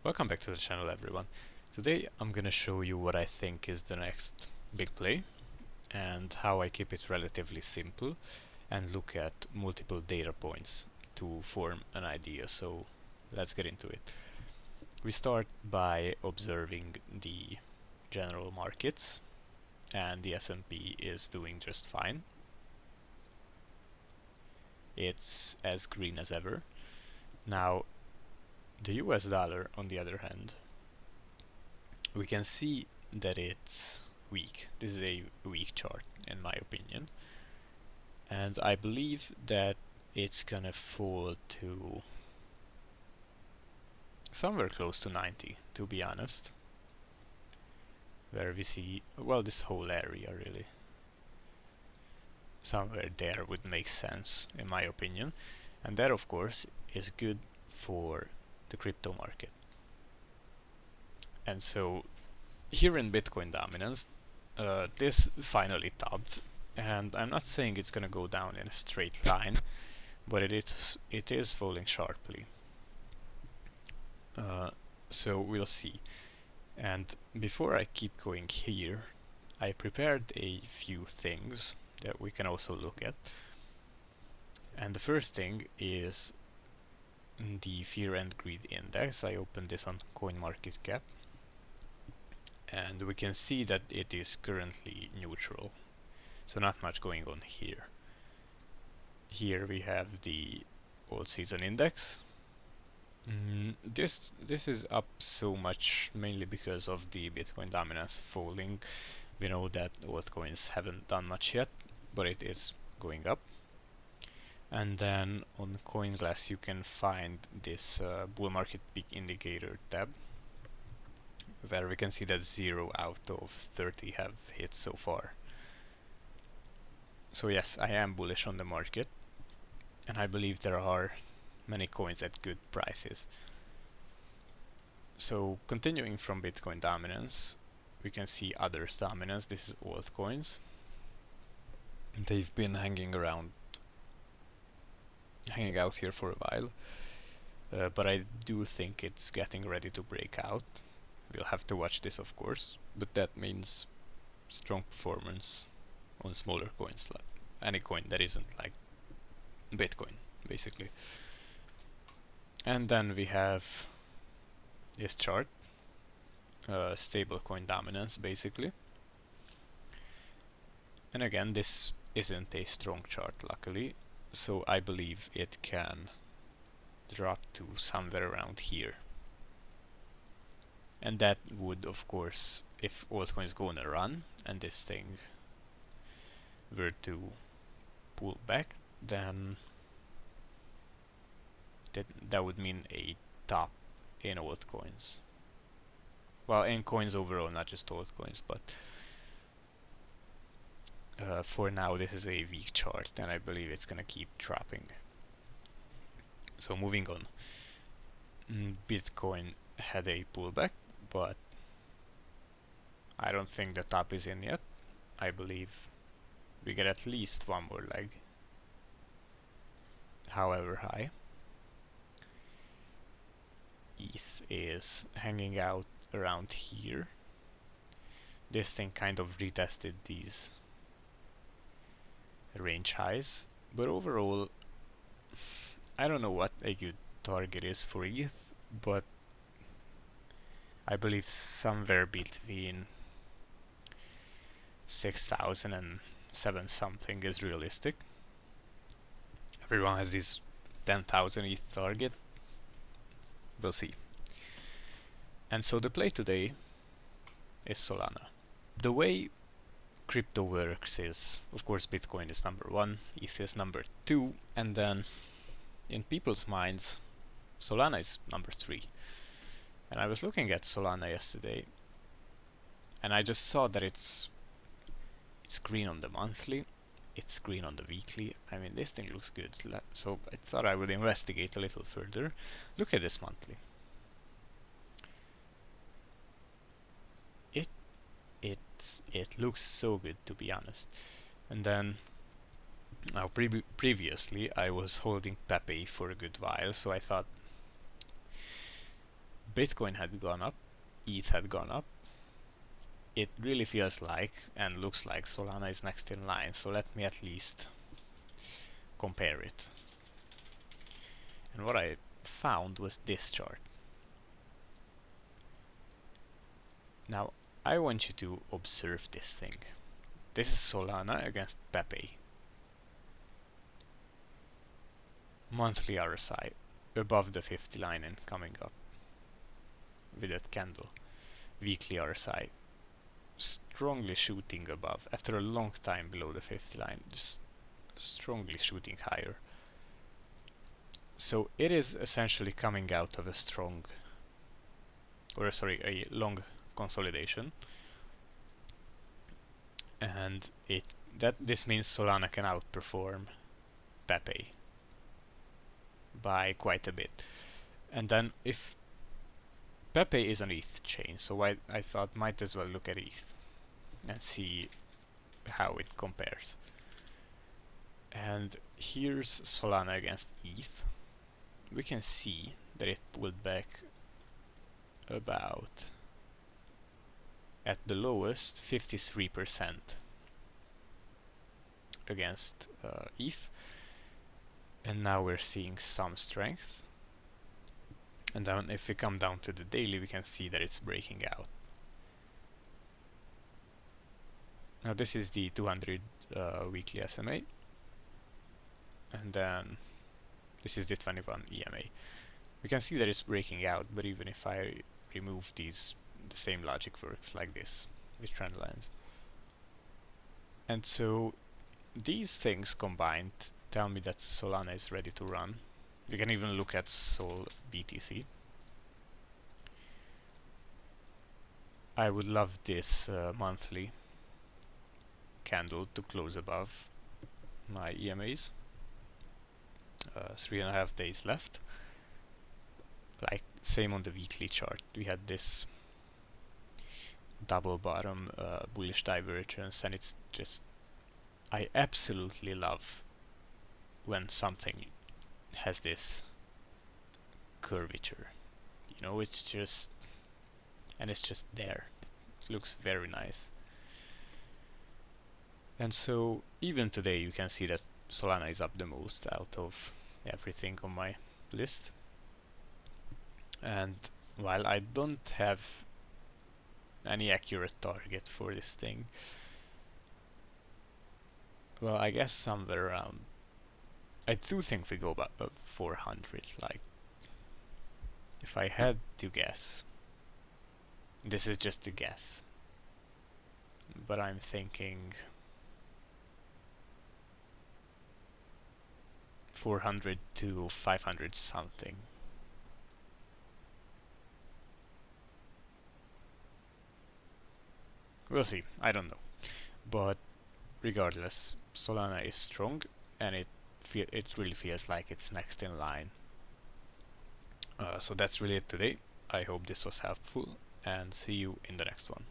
Welcome back to the channel, everyone. Today I'm gonna show you what I think is the next big play and how I keep it relatively simple and look at multiple data points to form an idea. So let's get into it. We start by observing the general markets, and the S&P is doing just fine. It's as green as ever. Now the US dollar, on the other hand, we can see that it's weak. This is a weak chart in my opinion, and I believe that it's gonna fall to somewhere close to 90, to be honest, where we see, well, this whole area really. Somewhere there would make sense in my opinion, and that of course is good for the crypto market. And so here in Bitcoin dominance, this finally topped, and I'm not saying it's gonna go down in a straight line, but it is falling sharply. So we'll see. And before I keep going here, I prepared a few things that we can also look at. And the first thing is the Fear and Greed Index. I opened this on CoinMarketCap, and we can see that it is currently neutral, so not much going on here. Here we have the Old Season Index. This is up so much mainly because of the Bitcoin dominance falling. We know that altcoins haven't done much yet, but it is going up. And then on CoinGlass you can find this bull market peak indicator tab, where we can see that 0 out of 30 have hit so far. So yes, I am bullish on the market, and I believe there are many coins at good prices. So continuing from Bitcoin dominance, we can see others dominance. This is altcoins. They've been hanging out here for a while, but I do think it's getting ready to break out. We'll have to watch this, of course, but that means strong performance on smaller coins, like any coin that isn't like Bitcoin, basically. And then we have this chart, stable coin dominance, basically. And again, this isn't a strong chart, luckily, so I believe it can drop to somewhere around here. And that would, of course, if altcoins gonna run and this thing were to pull back, then that would mean a top in altcoins. Well, in coins overall, not just altcoins, but for now this is a weak chart, and I believe it's gonna keep dropping. So moving on, Bitcoin had a pullback, but I don't think the top is in yet. I believe we get at least one more leg, however high. ETH is hanging out around here. This thing kind of retested these range highs, but overall I don't know what a good target is for ETH, but I believe somewhere between 6,000 and 7 something is realistic. Everyone has this 10,000 ETH target. We'll see. And so the play today is Solana. The way crypto works is, of course, Bitcoin is number 1, ETH is number 2, and then in people's minds, Solana is number 3. And I was looking at Solana yesterday, and I just saw that it's green on the monthly, it's green on the weekly. I mean, this thing looks good, so I thought I would investigate a little further. Look at this monthly. It looks so good, to be honest. And then now previously I was holding Pepe for a good while, so I thought Bitcoin had gone up, ETH had gone up, it really feels like and looks like Solana is next in line. So let me at least compare it. And what I found was this chart. Now I want you to observe this thing. This is Solana against Pepe. Monthly RSI above the 50 line and coming up with that candle. Weekly RSI strongly shooting above after a long time below the 50 line, just strongly shooting higher. So it is essentially coming out of a strong, or sorry, a long consolidation, and this means Solana can outperform Pepe by quite a bit. And then if Pepe is an ETH chain, so I thought might as well look at ETH and see how it compares. And here's Solana against ETH. We can see that it pulled back about, at the lowest, 53% against ETH, and now we're seeing some strength. And then if we come down to the daily, we can see that it's breaking out. Now this is the 200 weekly SMA, and then this is the 21 EMA. We can see that it's breaking out, but even if I remove these, the same logic works like this with trend lines. And so these things combined tell me that Solana is ready to run. You can even look at Sol BTC. I would love this monthly candle to close above my EMAs. 3.5 days left. Like same on the weekly chart, we had this double bottom bullish divergence, and it's just, I absolutely love when something has this curvature, you know, it's just, and it's just there, it looks very nice. And so even today you can see that Solana is up the most out of everything on my list. And while I don't have any accurate target for this thing, well, I guess somewhere around, I do think we go about 400, like, if I had to guess, this is just a guess, but I'm thinking 400 to 500 something. We'll see, I don't know. But regardless, Solana is strong, and it really feels like it's next in line. So that's really it today. I hope this was helpful, and see you in the next one.